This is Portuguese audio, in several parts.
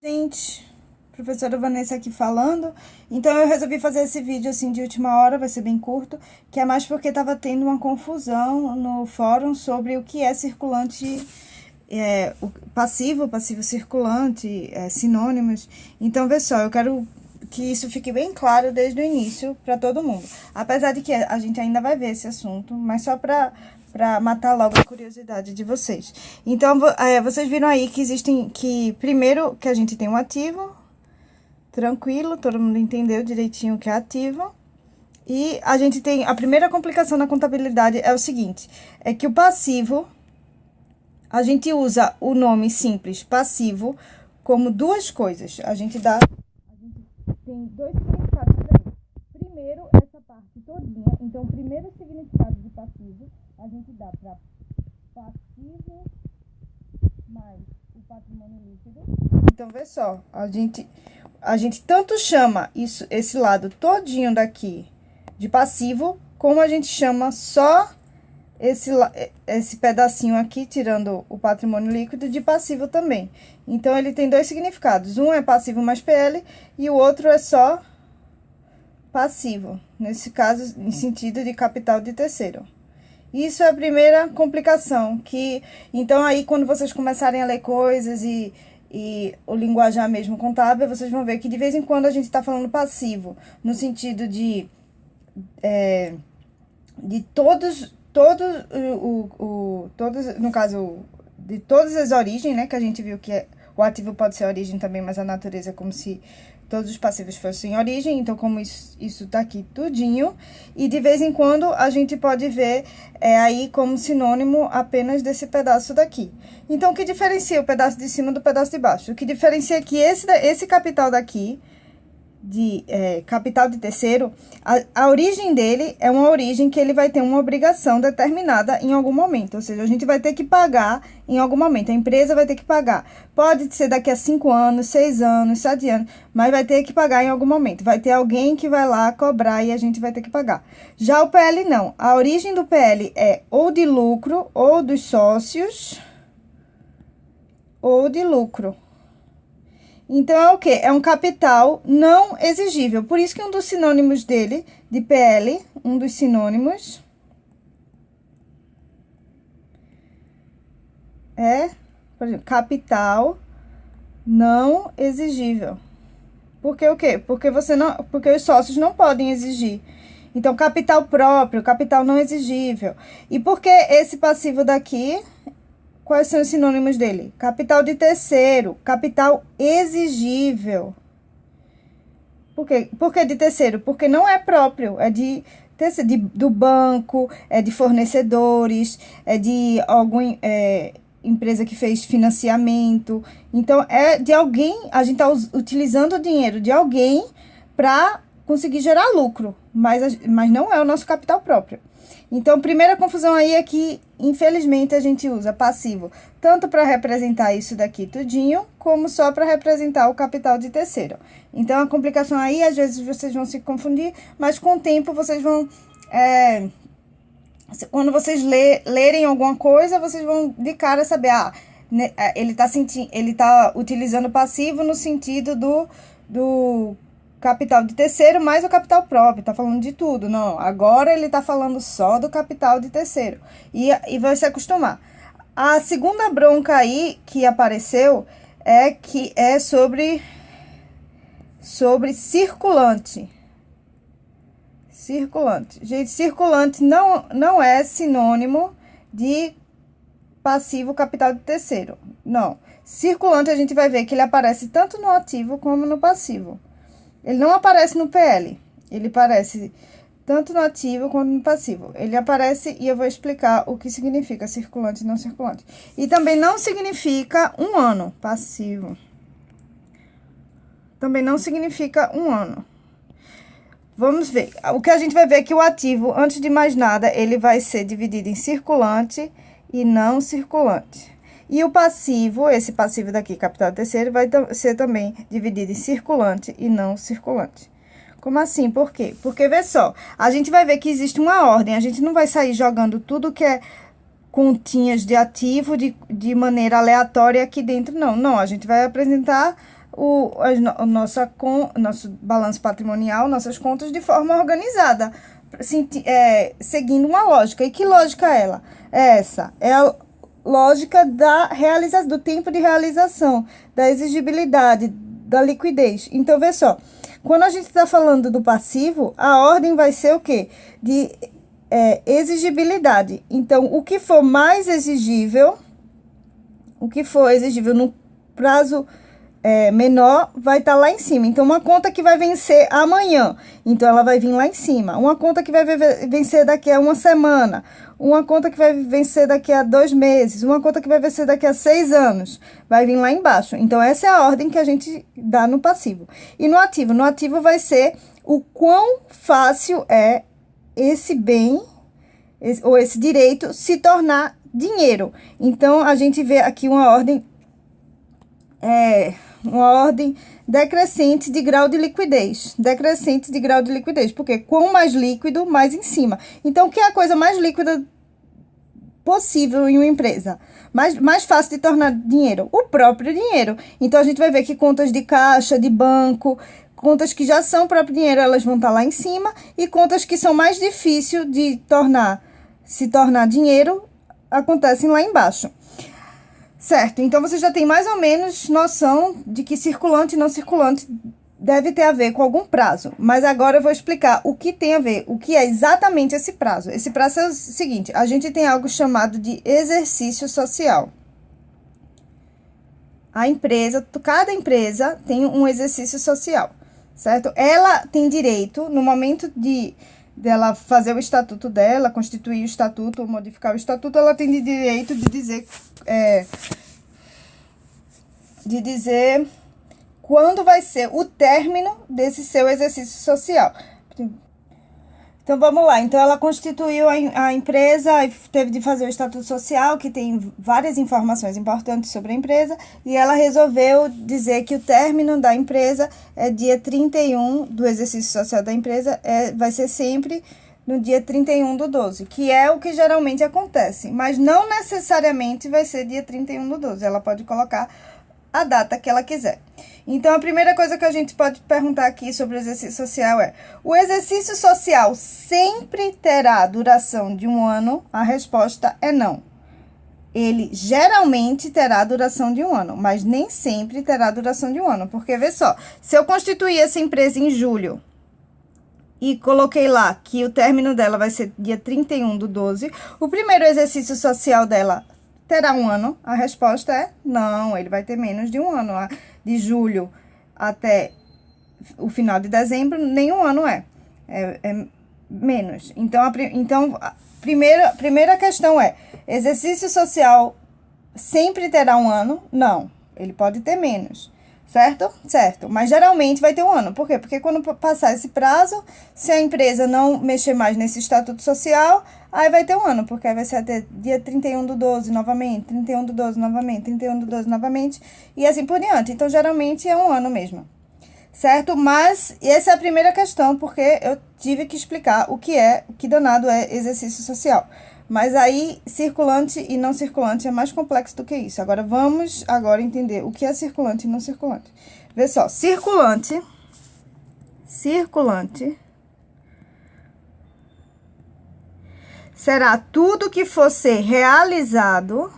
Gente, professora Vanessa aqui falando. Então eu resolvi fazer esse vídeo assim de última hora, vai ser bem curto, que é mais porque estava tendo uma confusão no fórum sobre o que é circulante, o passivo circulante, sinônimos. Então, vê só, eu quero que isso fique bem claro desde o início para todo mundo. Apesar de que a gente ainda vai ver esse assunto, mas só para matar logo a curiosidade de vocês. Então, vocês viram aí que primeiro, que a gente tem um ativo, tranquilo, todo mundo entendeu direitinho o que é ativo. E a gente tem, a primeira complicação na contabilidade é o seguinte, é que o passivo, a gente usa o nome simples passivo como duas coisas. A gente tem dois significados para ele. Primeiro, essa parte todinha. Então, o primeiro significado de passivo, a gente dá para passivo mais o patrimônio líquido. Então, vê só, a gente tanto chama esse lado todinho daqui de passivo, como a gente chama só esse pedacinho aqui, tirando o patrimônio líquido, de passivo também. Então, ele tem dois significados. Um é passivo mais PL e o outro é só passivo. Nesse caso, em sentido de capital de terceiro. Isso é a primeira complicação. Então, aí, quando vocês começarem a ler coisas e o linguajar mesmo contábil, vocês vão ver que de vez em quando a gente está falando passivo, no sentido de todos, no caso, de todas as origens, né, que a gente viu que o ativo pode ser origem também, mas a natureza é como se todos os passivos fossem origem, então como isso tá aqui tudinho, e de vez em quando a gente pode ver aí como sinônimo apenas desse pedaço daqui. Então, o que diferencia o pedaço de cima do pedaço de baixo? O que diferencia é que esse capital daqui, capital de terceiro, a origem dele é uma origem que ele vai ter uma obrigação determinada em algum momento, ou seja, a gente vai ter que pagar em algum momento, a empresa vai ter que pagar, pode ser daqui a 5 anos, 6 anos, 7 anos, mas vai ter que pagar em algum momento, vai ter alguém que vai lá cobrar e a gente vai ter que pagar. Já o PL não, a origem do PL é ou de lucro, ou dos sócios, ou de lucro. Então, é o quê? É um capital não exigível. Por isso que um dos sinônimos dele, de PL, um dos sinônimos por exemplo, capital não exigível. Porque o quê? Porque os sócios não podem exigir. Então, capital próprio, capital não exigível. E por que esse passivo daqui? Quais são os sinônimos dele? Capital de terceiro, capital exigível. Por quê? Por que de terceiro? Porque não é próprio, é do banco, é de fornecedores, é de alguma empresa que fez financiamento. Então, é de alguém, a gente está utilizando o dinheiro de alguém para conseguir gerar lucro, mas não é o nosso capital próprio. Então, primeira confusão aí é que, infelizmente, a gente usa passivo tanto para representar isso daqui tudinho, como só para representar o capital de terceiro. Então, a complicação aí, às vezes, vocês vão se confundir, mas com o tempo vocês vão... quando vocês lerem alguma coisa, vocês vão de cara saber, ele tá utilizando passivo no sentido do capital de terceiro mais o capital próprio, tá falando de tudo. Não, agora ele tá falando só do capital de terceiro. E vai se acostumar. A segunda bronca aí que apareceu é sobre circulante. Circulante. Gente, circulante não é sinônimo de passivo capital de terceiro. Não. Circulante a gente vai ver que ele aparece tanto no ativo como no passivo. Ele não aparece no PL, ele aparece tanto no ativo quanto no passivo. Ele aparece e eu vou explicar o que significa circulante e não circulante. E também não significa um ano, passivo. Também não significa um ano. Vamos ver. O que a gente vai ver é que o ativo, antes de mais nada, ele vai ser dividido em circulante e não circulante. E o passivo, esse passivo daqui, capital terceiro, vai ser também dividido em circulante e não circulante. Como assim? Por quê? Porque, vê só, a gente vai ver que existe uma ordem, a gente não vai sair jogando tudo que é continhas de ativo de maneira aleatória aqui dentro, não. Não, a gente vai apresentar nosso balanço patrimonial, nossas contas de forma organizada, seguindo uma lógica. E que lógica é essa? É a lógica do tempo de realização, da exigibilidade, da liquidez. Então, vê só, quando a gente está falando do passivo, a ordem vai ser o quê? De exigibilidade. Então, o que for exigível no prazo menor, vai estar lá em cima. Então, uma conta que vai vencer amanhã, então ela vai vir lá em cima. Uma conta que vai vencer daqui a uma semana, uma conta que vai vencer daqui a 2 meses, uma conta que vai vencer daqui a 6 anos, vai vir lá embaixo. Então, essa é a ordem que a gente dá no passivo. E no ativo? No ativo vai ser o quão fácil é esse bem, ou esse direito, se tornar dinheiro. Então, a gente vê aqui uma ordem decrescente de grau de liquidez. Decrescente de grau de liquidez. Porque quanto mais líquido, mais em cima. Então, o que é a coisa mais líquida possível em uma empresa? Mais fácil de tornar dinheiro? O próprio dinheiro. Então, a gente vai ver que contas de caixa, de banco, contas que já são próprio dinheiro, elas vão estar lá em cima. E contas que são mais difíceis de se tornar dinheiro, acontecem lá embaixo. Certo, então você já tem mais ou menos noção de que circulante e não circulante deve ter a ver com algum prazo. Mas agora eu vou explicar o que tem a ver, o que é exatamente esse prazo. Esse prazo é o seguinte: a gente tem algo chamado de exercício social. Cada empresa tem um exercício social, certo? Ela tem direito, no momento dela fazer o estatuto dela, constituir o estatuto ou modificar o estatuto, ela tem direito de dizer quando vai ser o término desse seu exercício social. Então, vamos lá. Então, ela constituiu a empresa e teve de fazer o estatuto social, que tem várias informações importantes sobre a empresa, e ela resolveu dizer que o término da empresa é dia 31 do exercício social da empresa, vai ser sempre no dia 31/12, que é o que geralmente acontece, mas não necessariamente vai ser dia 31/12, ela pode colocar a data que ela quiser. Então, a primeira coisa que a gente pode perguntar aqui sobre o exercício social é: o exercício social sempre terá duração de 1 ano? A resposta é não. Ele geralmente terá duração de 1 ano, mas nem sempre terá duração de 1 ano. Porque, vê só, se eu constituir essa empresa em julho e coloquei lá que o término dela vai ser dia 31/12, o primeiro exercício social dela terá 1 ano? A resposta é não, ele vai ter menos de 1 ano. De julho até o final de dezembro, nenhum ano é menos. Então, a primeira questão é: exercício social sempre terá 1 ano? Não, ele pode ter menos. Certo? Certo. Mas geralmente vai ter 1 ano. Por quê? Porque quando passar esse prazo, se a empresa não mexer mais nesse estatuto social, aí vai ter 1 ano. Porque aí vai ser até dia 31/12 novamente, 31/12 novamente, 31/12 novamente, e assim por diante. Então, geralmente é 1 ano mesmo. Certo? Mas essa é a primeira questão, porque eu tive que explicar o que danado é exercício social. Mas aí, circulante e não circulante é mais complexo do que isso. Agora, vamos entender o que é circulante e não circulante. Vê só, circulante será tudo que for ser realizado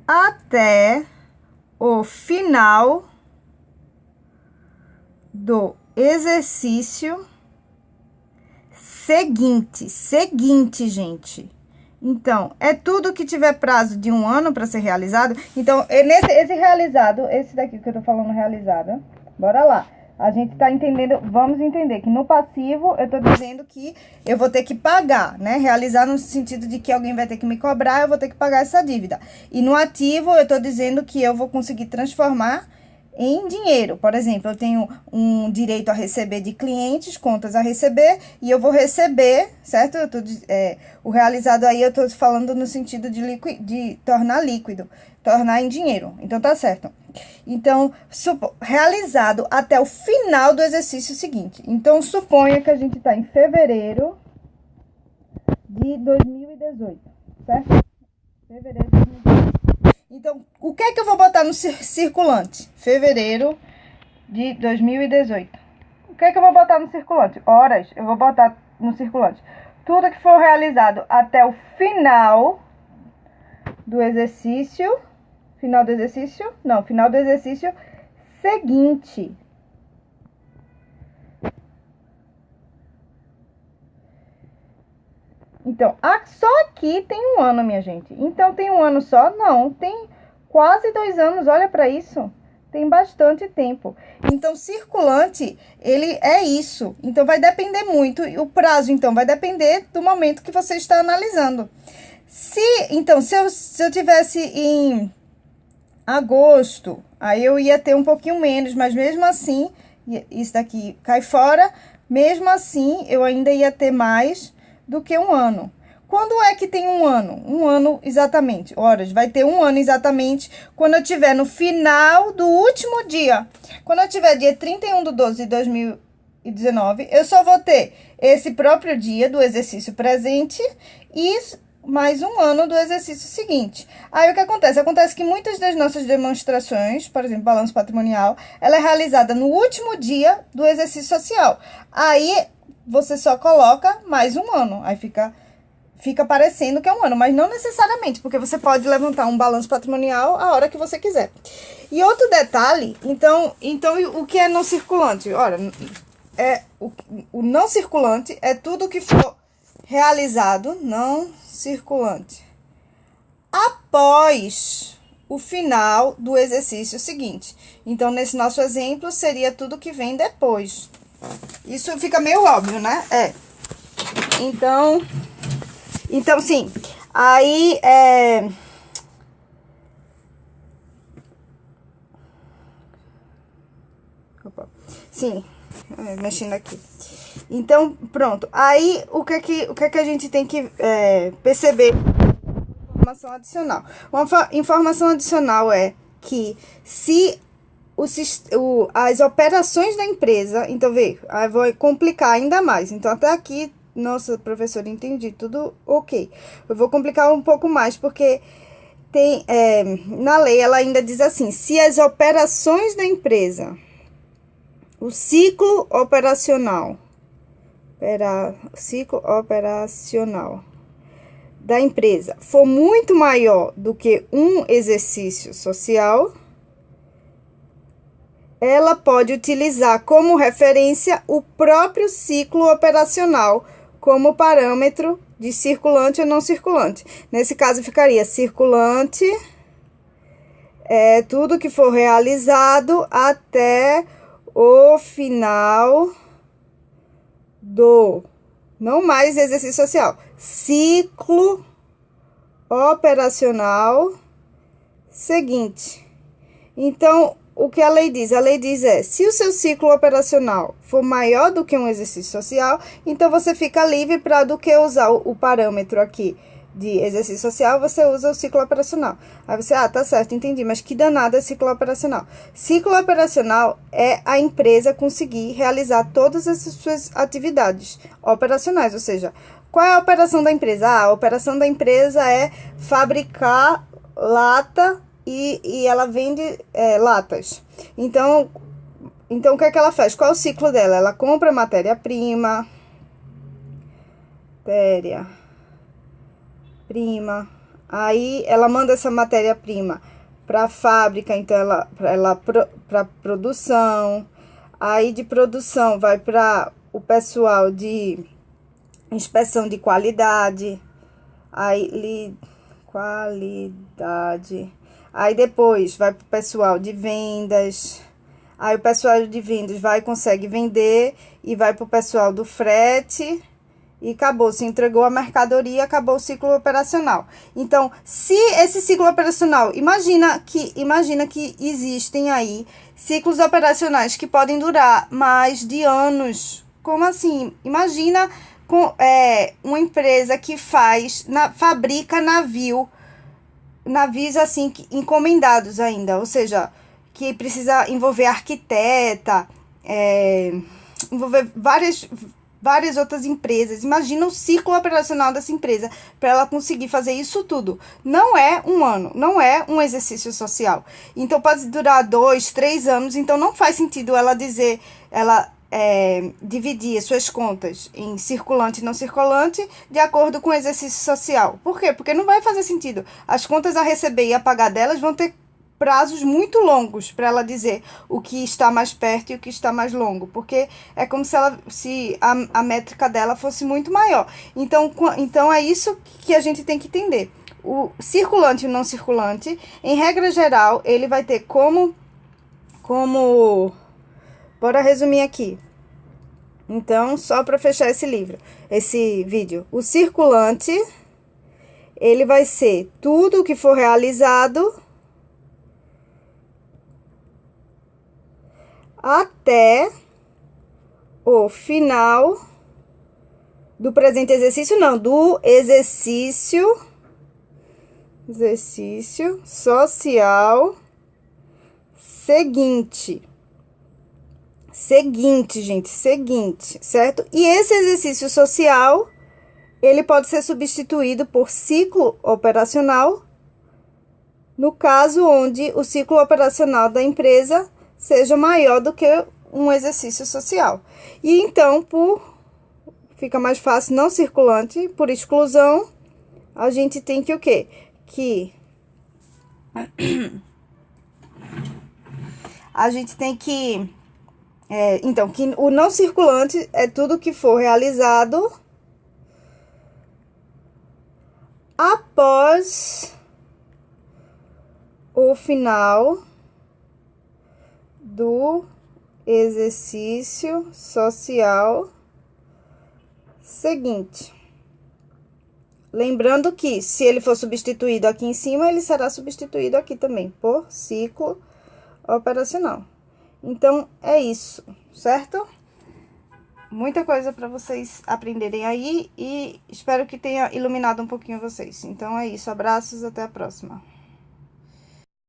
até o final do exercício seguinte, gente. Então, é tudo que tiver prazo de 1 ano para ser realizado. Então, esse realizado, esse daqui que eu tô falando realizado, bora lá. A gente tá entendendo, vamos entender que no passivo eu tô dizendo que eu vou ter que pagar, né? Realizar no sentido de que alguém vai ter que me cobrar, eu vou ter que pagar essa dívida. E no ativo eu tô dizendo que eu vou conseguir transformar em dinheiro. Por exemplo, eu tenho um direito a receber de clientes, contas a receber, e eu vou receber, certo? O realizado aí eu tô falando no sentido de tornar líquido, tornar em dinheiro. Então, tá certo. Então, realizado até o final do exercício seguinte. Então, suponha que a gente tá em fevereiro de 2018, certo? Fevereiro de 2018. Então, o que é que eu vou botar no circulante? Fevereiro de 2018. O que é que eu vou botar no circulante? Horas, eu vou botar no circulante tudo que for realizado até o final do exercício. Final do exercício seguinte. Então, só aqui tem um ano, minha gente. Então, tem um ano só? Não, tem quase 2 anos, olha para isso. Tem bastante tempo. Então, circulante, ele é isso. Então, vai depender muito. E o prazo, então, vai depender do momento que você está analisando. Então, se eu tivesse em agosto, aí eu ia ter um pouquinho menos, mas mesmo assim, isso daqui cai fora, mesmo assim, eu ainda ia ter mais do que um ano. Quando é que tem um ano? Um ano exatamente. Horas, vai ter um ano exatamente quando eu tiver no final do último dia. Quando eu tiver dia 31/12/2019, eu só vou ter esse próprio dia do exercício presente e mais um ano do exercício seguinte. Aí o que acontece? Acontece que muitas das nossas demonstrações, por exemplo, balanço patrimonial, ela é realizada no último dia do exercício social. Aí você só coloca mais um ano. Aí fica parecendo que é um ano, mas não necessariamente, porque você pode levantar um balanço patrimonial a hora que você quiser. E outro detalhe, então o que é não circulante? Ora, o não circulante é tudo que for realizado, não circulante, após o final do exercício seguinte. Então, nesse nosso exemplo, seria tudo que vem depois. Isso fica meio óbvio, né? Então, sim. Aí, Opa. Sim, mexendo aqui. Então, pronto. Aí, o que é que a gente tem que perceber? Informação adicional. Uma informação adicional é que se as operações da empresa... Então, aí vou complicar ainda mais. Então, até aqui... Nossa, professora, entendi, tudo ok. Eu vou complicar um pouco mais, porque na lei ela ainda diz assim, se as operações da empresa, o ciclo operacional da empresa for muito maior do que um exercício social, ela pode utilizar como referência o próprio ciclo operacional como parâmetro de circulante ou não circulante. Nesse caso, ficaria circulante tudo que for realizado até o final do, não mais exercício social, ciclo operacional seguinte. Então, o que a lei diz? A lei diz se o seu ciclo operacional for maior do que um exercício social, então você fica livre para do que usar o parâmetro aqui de exercício social, você usa o ciclo operacional. Aí você, tá certo, entendi, mas que danada é ciclo operacional? Ciclo operacional é a empresa conseguir realizar todas as suas atividades operacionais, ou seja, qual é a operação da empresa? A operação da empresa é fabricar lata e ela vende latas. Então, o que é que ela faz? Qual é o ciclo dela? Ela compra matéria-prima, aí ela manda essa matéria-prima para a fábrica, então para produção, aí de produção vai para o pessoal de inspeção de qualidade, aí depois vai para o pessoal de vendas, aí o pessoal de vendas consegue vender e vai para o pessoal do frete e acabou, se entregou a mercadoria, acabou o ciclo operacional. Então, se esse ciclo operacional, imagina que existem aí ciclos operacionais que podem durar mais de anos. Como assim? Imagina uma empresa que fabrica navios assim, encomendados ainda, ou seja, que precisa envolver arquiteta, envolver várias outras empresas. Imagina o ciclo operacional dessa empresa para ela conseguir fazer isso tudo. Não é um ano, não é um exercício social. Então pode durar 2, 3 anos. Então não faz sentido ela dizer, dividir as suas contas em circulante e não circulante de acordo com o exercício social. Por quê? Porque não vai fazer sentido. As contas a receber e a pagar delas vão ter prazos muito longos para ela dizer o que está mais perto e o que está mais longo, porque é como se a métrica dela fosse muito maior. Então é isso que a gente tem que entender. O circulante e o não circulante, em regra geral, ele vai ter como bora resumir aqui. Então, só para fechar esse vídeo. O circulante, ele vai ser tudo o que for realizado até o final do presente exercício, não, do exercício social seguinte, gente, certo? E esse exercício social, ele pode ser substituído por ciclo operacional, no caso onde o ciclo operacional da empresa seja maior do que um exercício social. E então, fica mais fácil não circulante, por exclusão, a gente tem que o quê? A gente tem que... então, que o não circulante é tudo que for realizado após o final do exercício social seguinte. Lembrando que, se ele for substituído aqui em cima, ele será substituído aqui também, por ciclo operacional. Então, é isso, certo? Muita coisa para vocês aprenderem aí e espero que tenha iluminado um pouquinho vocês. Então, é isso. Abraços, até a próxima.